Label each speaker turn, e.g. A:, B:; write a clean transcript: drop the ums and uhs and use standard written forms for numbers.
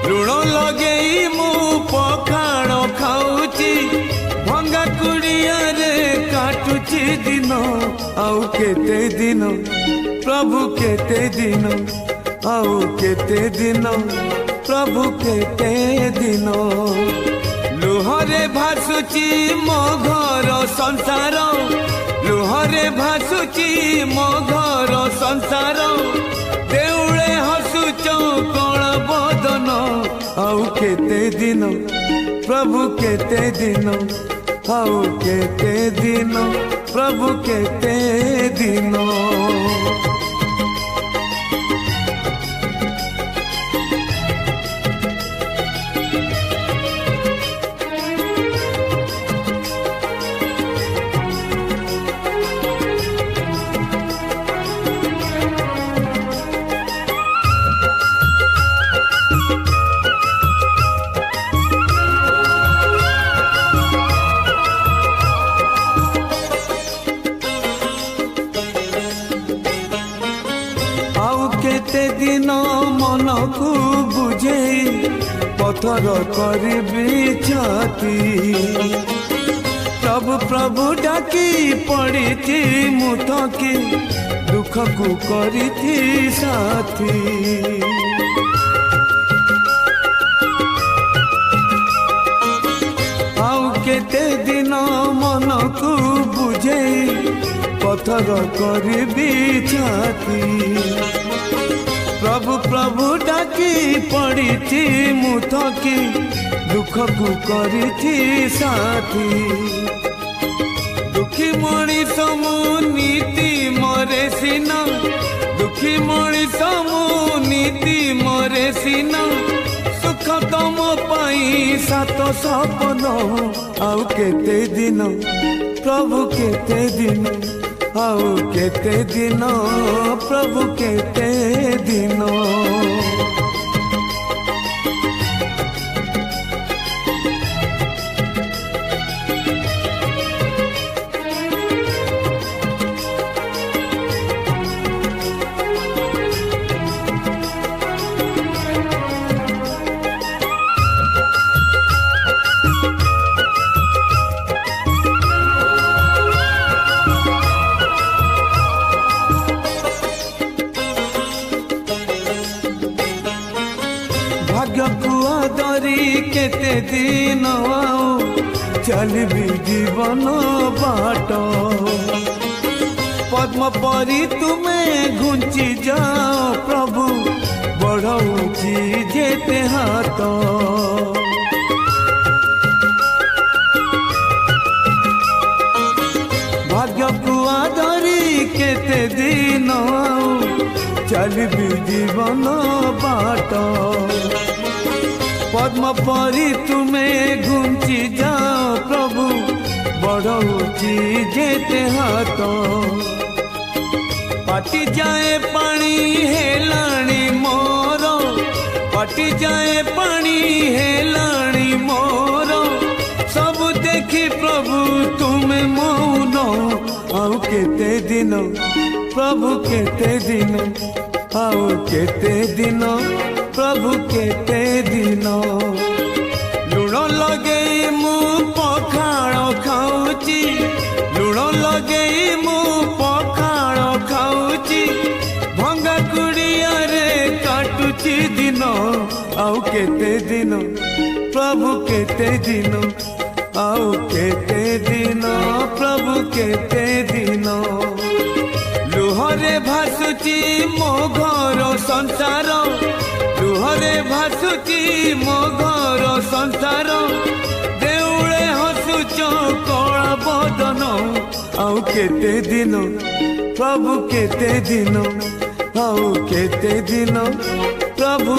A: लुण लगेई मु पखाण खाऊची भंगा कुड़िया रे काटुची दिन आउ केते दिन प्रभु केते दिन आउ केते दिन प्रभु केते दिन लुहरे भासुची मो घर संसार लुहरे भासुची मो घर संसार देउळे हसुच कण बदन आउ केते दिन प्रभु केते दिन आउ केते दिन प्रभु केते दिन केते दिन मन को बुझे पथर करी छाती प्रभु प्रभु डाकी पड़ी थी मुथकी दुख को करी थी साथी आउ केते दिन मन को बुझे पथर करी छाती प्रभु प्रभु डाकी पड़ी थी मुथकी दुख को करी थी साथी दुखी मणिष मु नीति मरे सीना दुखी मणिष मु नीति मरे सीना सुख तम पाई सात सपन आउ केते दिन प्रभु केते दिन आउ केते दिन प्रभु केते दिन केते दिन चलबी जीवन बाट पद्म परी तुम्हें घुंची जाओ प्रभु बढ़ौची जेते हाथ भाग्य कुआ धरी केते दिन चलबी जीवन बाट पद्म परी तुम्हें घुंची जाओ प्रभु बढ़ौची जेते हाथ पाटी जाए पानी हेलाणी मोर पाटी जाए पानी हेलाणी मोर सब देखी प्रभु तुम्हें मौन आउ केते दिन प्रभु केते दिन आउ केते दिन प्रभु केते दिन लुण लगेई मु पखाण खाऊची लुण लगेई मु पखाण खाऊची भंगा कुड़िया रे काटुची दिन आउ केते दिन प्रभु केते दिन आउ केते दिन प्रभु केते दिन लुहरे भासुची मो घर संसार लुहरे भासुची मो घर संसार देउळे हसुच कला बदन आउ केते दिन प्रभु केते दिन आउ केते दिन प्रभु